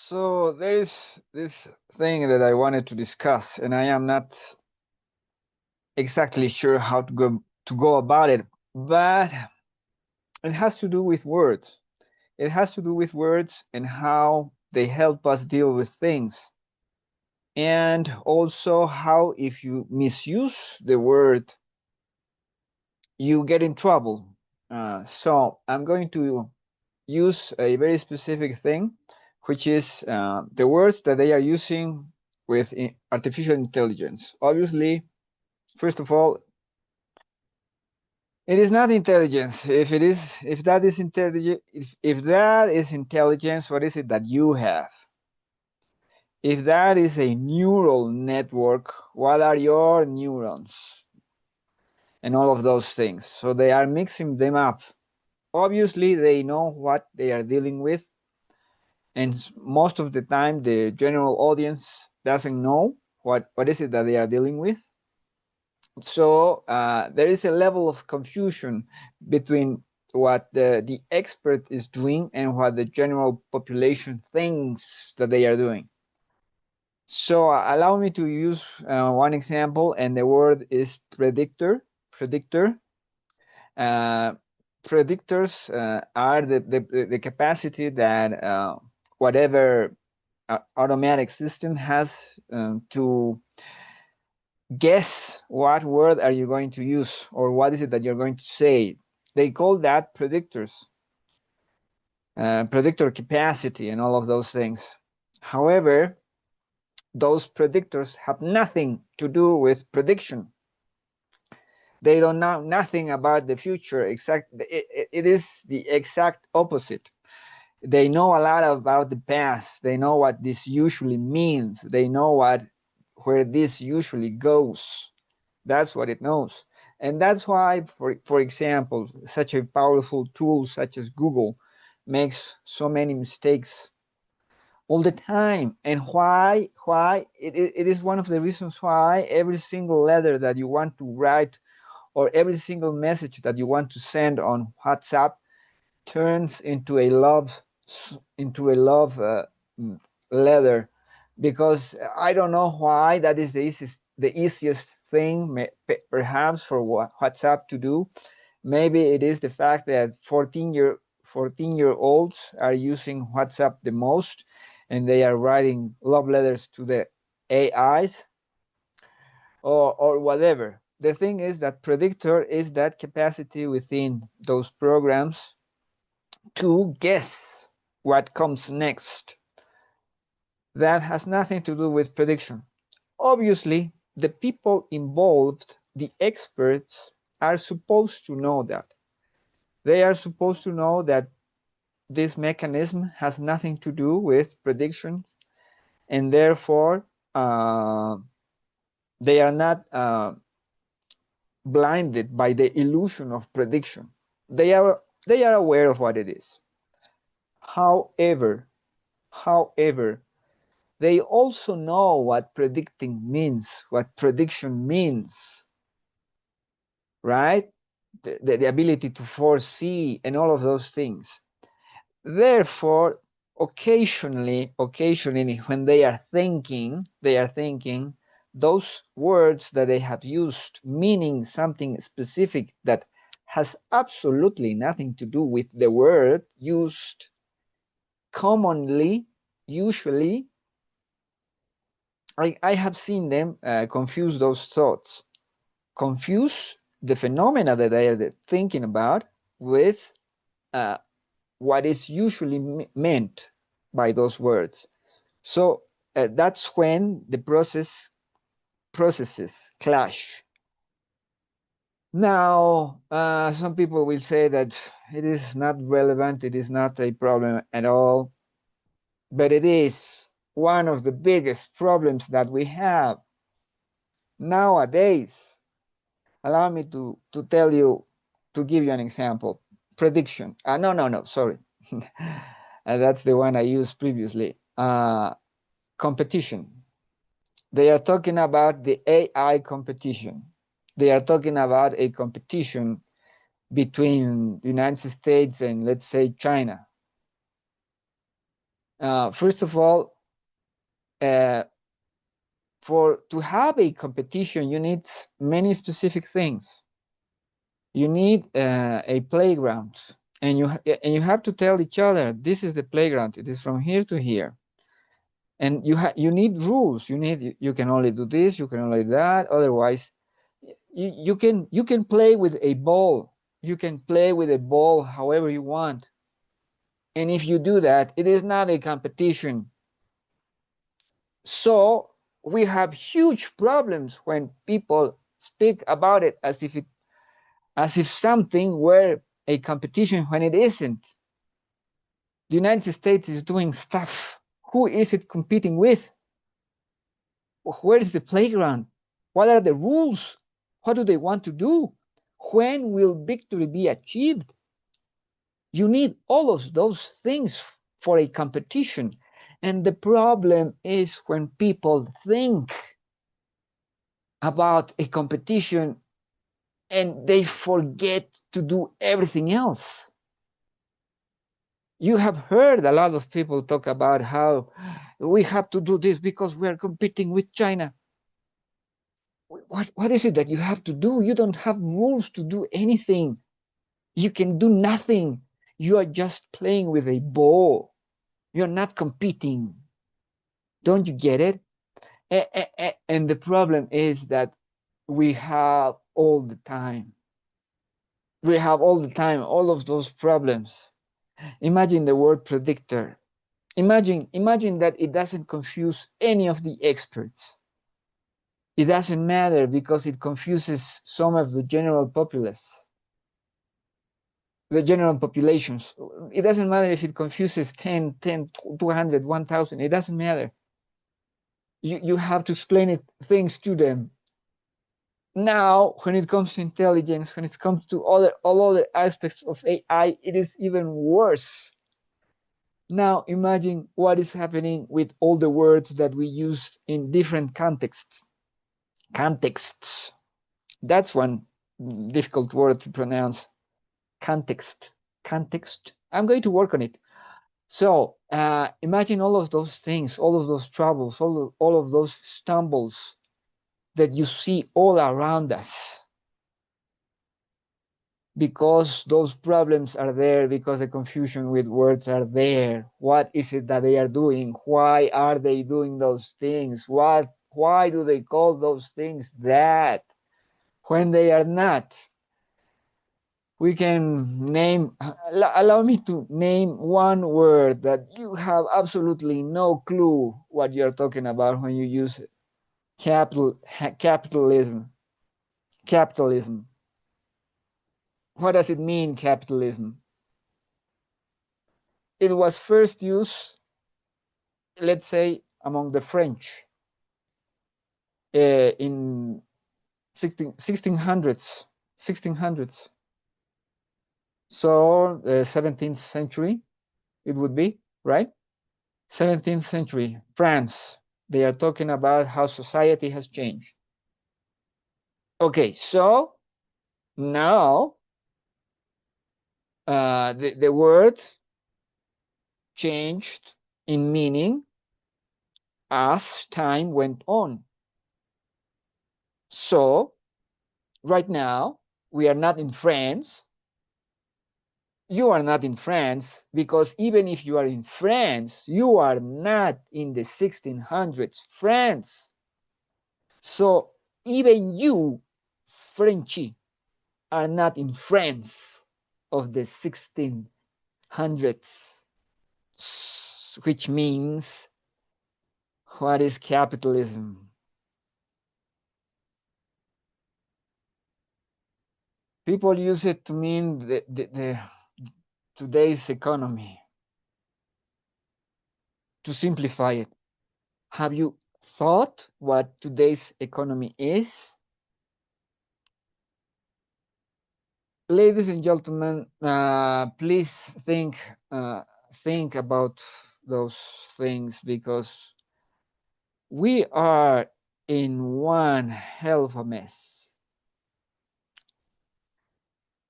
So there is this thing that I wanted to discuss, and I am not exactly sure how to go about it, but it has to do with words. It has to do with words and how they help us deal with things. And also how if you misuse the word, you get in trouble. So I'm going to use a very specific thing, which is the words that they are using with artificial intelligence. Obviously, first of all, it is not intelligence. If that is intelligent, if that is intelligence, what is it that you have? If that is a neural network, what are your neurons? And all of those things. So they are mixing them up. Obviously, they know what they are dealing with, and most of the time the general audience doesn't know what is it that they are dealing with. So there is a level of confusion between what the expert is doing and what the general population thinks that they are doing. So allow me to use one example, and the word is predictor. Uh, Predictors are the capacity that whatever automatic system has to guess what word are you going to use or what is it that you're going to say. They call that predictors, predictor capacity and all of those things. However, those predictors have nothing to do with prediction. They don't know nothing about the future. It is the exact opposite. They know a lot about the past. They know what this usually means. They know where this usually goes. That's what it knows. And that's why, for example, such a powerful tool such as Google makes so many mistakes all the time. And why? It is one of the reasons why every single letter that you want to write or every single message that you want to send on WhatsApp turns into a love letter, because I don't know why that is the easiest thing perhaps for WhatsApp to do. Maybe it is the fact that 14-year-olds are using WhatsApp the most, and they are writing love letters to the AIs or whatever. The thing is that predictor is that capacity within those programs to guess what comes next. That has nothing to do with prediction. Obviously, the people involved, the experts, are supposed to know that. They are supposed to know that this mechanism has nothing to do with prediction, and therefore they are not blinded by the illusion of prediction. They are aware of what it is. However, they also know what predicting means, what prediction means, right? The ability to foresee and all of those things. Therefore, occasionally, when they are thinking those words that they have used, meaning something specific that has absolutely nothing to do with the word used, commonly, usually, I have seen them confuse those thoughts, confuse the phenomena that they are thinking about with what is usually meant by those words. So that's when the processes clash. Now, some people will say that it is not relevant, it is not a problem at all, but it is one of the biggest problems that we have nowadays. Allow me to tell you, to give you an example. Prediction. No, sorry. That's the one I used previously. Competition. They are talking about the AI competition. They are talking about a competition between the United States and, let's say, China. First of all, to have a competition, you need many specific things. You need a playground, and you have to tell each other, this is the playground. It is from here to here, and you need rules. You can only do this. You can only do that. Otherwise, you can play with a ball. You can play with a ball however you want, and if you do that, it is not a competition. So we have huge problems when people speak about it as if something were a competition when it isn't. The United States is doing stuff. Who is it competing with? Where is the playground? What are the rules? What do they want to do? When will victory be achieved? You need all of those things for a competition. And the problem is when people think about a competition and they forget to do everything else. You have heard a lot of people talk about how we have to do this because we are competing with China. What is it that you have to do? You don't have rules to do anything. You can do nothing. You are just playing with a ball. You're not competing. Don't you get it? And the problem is that we have all the time. We have all the time all of those problems. Imagine the word predictor. Imagine that it doesn't confuse any of the experts. It doesn't matter because it confuses some of the general populace, the general populations. It doesn't matter if it confuses 10, 200, 1,000. It doesn't matter. You have to explain things to them. Now, when it comes to intelligence, when it comes to all other aspects of AI, it is even worse. Now, imagine what is happening with all the words that we use in different contexts. Contexts. That's one difficult word to pronounce. Context. Context. I'm going to work on it. So imagine all of those things, all of those troubles, all of those stumbles that you see all around us. Because those problems are there, because the confusion with words are there. What is it that they are doing? Why are they doing those things? Why do they call those things that when they are not? We can name, allow me to name one word that you have absolutely no clue what you're talking about when you use it. Capitalism. Capitalism. What does it mean, capitalism? It was first used, let's say, among the French in 1600s. So 17th century, it would be, right? 17th century, France. They are talking about how society has changed. Okay, so now the word changed in meaning as time went on. So right now, we are not in France. You are not in France because even if you are in France, you are not in the 1600s France. So even you, Frenchy, are not in France of the 1600s, which means, what is capitalism? People use it to mean the today's economy. To simplify it, have you thought what today's economy is? Ladies and gentlemen, please think about those things because we are in one hell of a mess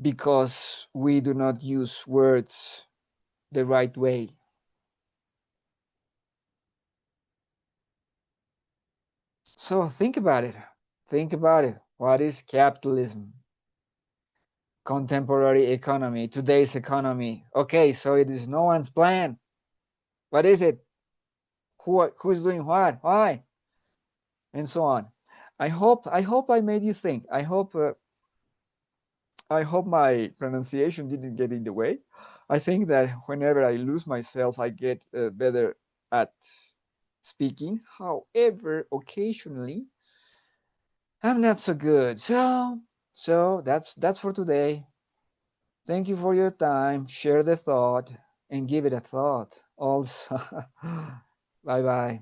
because we do not use words the right way. So think about it. Think about it. What is capitalism? Contemporary economy, today's economy. Okay, so it is no one's plan. What is it? Who's doing what? Why? And so on. I hope I made you think. I hope my pronunciation didn't get in the way. I think that whenever I lose myself, I get better at speaking. However, occasionally I'm not so good. So that's for today. Thank you for your time. Share the thought and give it a thought also. Bye bye.